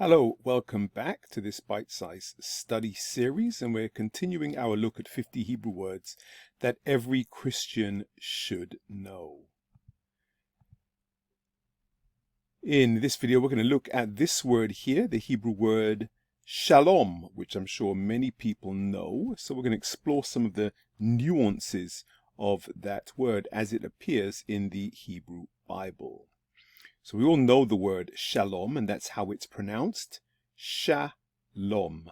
Hello, welcome back to this bite-sized study series, and we're continuing our look at 50 Hebrew words that every Christian should know. In this video, we're going to look at this word here, the Hebrew word shalom, which I'm sure many people know. So we're going to explore some of the nuances of that word as it appears in the Hebrew Bible. So we all know the word shalom, and that's how it's pronounced. Shalom.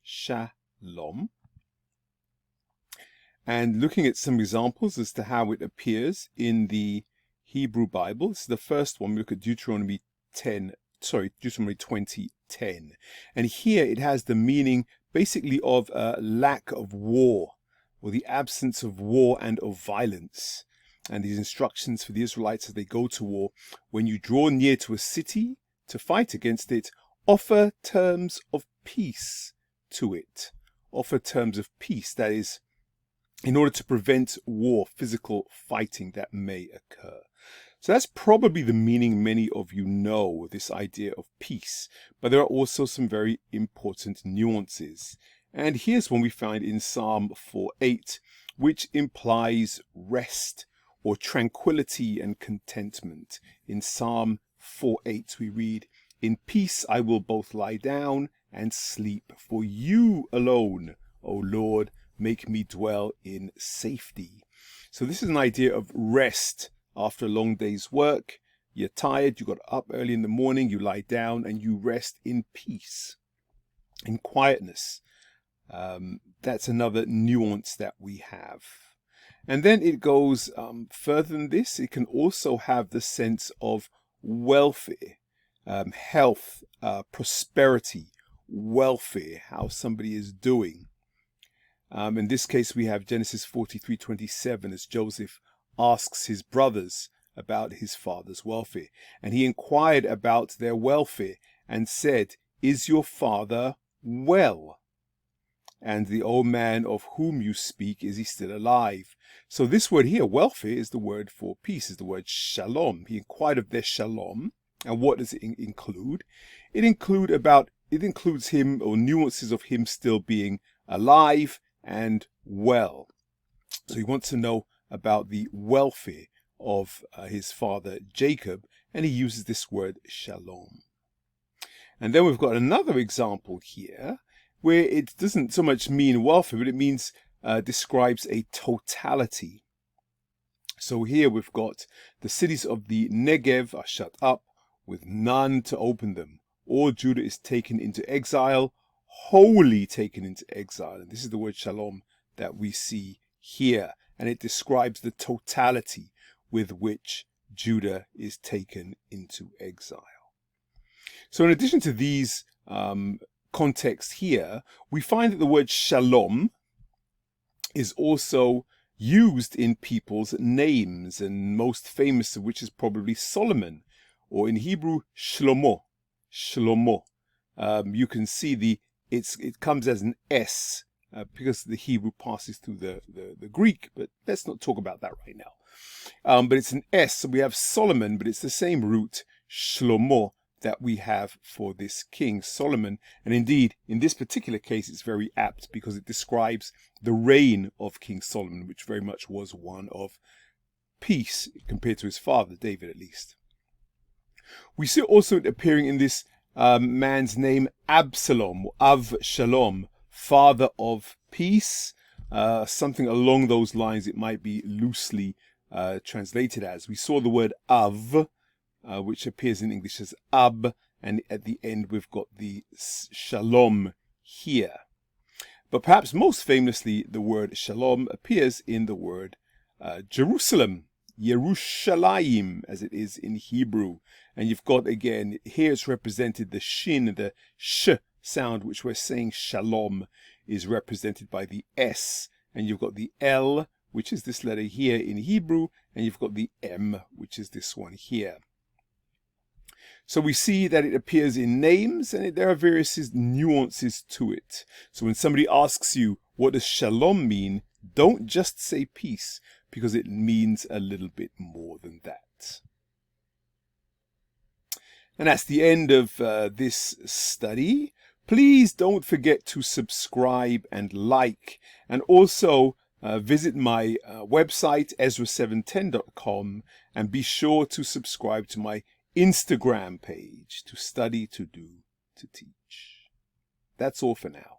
Shalom. And looking at some examples as to how it appears in the Hebrew Bible. This is the first one. We look at Deuteronomy 20:10. And here it has the meaning basically of a lack of war, or the absence of war and of violence. And these instructions for the Israelites as they go to war: when you draw near to a city to fight against it, offer terms of peace to it. Offer terms of peace, that is, in order to prevent war, physical fighting that may occur. So that's probably the meaning many of you know, this idea of peace. But there are also some very important nuances. And here's one we find in Psalm 4:8, which implies rest, or tranquility and contentment. In Psalm 4:8 we read, "In peace I will both lie down and sleep, for you alone, O Lord, make me dwell in safety." So this is an idea of rest after a long day's work. You're tired, you got up early in the morning, you lie down and you rest in peace, in quietness. That's another nuance that we have. And then it goes further than this. It can also have the sense of welfare, health, prosperity, welfare, how somebody is doing. In this case, we have Genesis 43:27 as Joseph asks his brothers about his father's welfare. And he inquired about their welfare and said, "Is your father well? And the old man of whom you speak, is he still alive?" So this word here, welfare, is the word for peace, is the word shalom. He inquired of their shalom. And what does it include? It includes him, or nuances of him still being alive and well. So he wants to know about the welfare of his father Jacob, and he uses this word shalom. And then we've got another example here, where it doesn't so much mean welfare, but it means describes a totality. So here we've got the cities of the Negev are shut up with none to open them. All Judah is taken into exile, wholly taken into exile. And this is the word shalom that we see here. And it describes the totality with which Judah is taken into exile. So in addition to these context here, we find that the word shalom is also used in people's names, and most famous of which is probably Solomon, or in Hebrew, Shlomo. Shlomo. You can see it comes as an S because the Hebrew passes through the Greek, but let's not talk about that right now. But it's an S, so we have Solomon, but it's the same root, Shlomo, that we have for this King Solomon. And indeed, in this particular case, it's very apt because it describes the reign of King Solomon, which very much was one of peace compared to his father, David at least. We see also it appearing in this man's name, Absalom, Avshalom, father of peace, something along those lines it might be loosely translated as. We saw the word Av, which appears in English as Ab, and at the end we've got the Shalom here. But perhaps most famously, the word Shalom appears in the word Jerusalem, Yerushalayim, as it is in Hebrew. And you've got, again, here it's represented the shin, the sh sound, which we're saying Shalom, is represented by the S. And you've got the L, which is this letter here in Hebrew, and you've got the M, which is this one here. So we see that it appears in names, and there are various nuances to it. So when somebody asks you, what does shalom mean? Don't just say peace, because it means a little bit more than that. And that's the end of this study. Please don't forget to subscribe and like, and also visit my website, ezra710.com, and be sure to subscribe to my Instagram page, To Study, To Do, To Teach. That's all for now.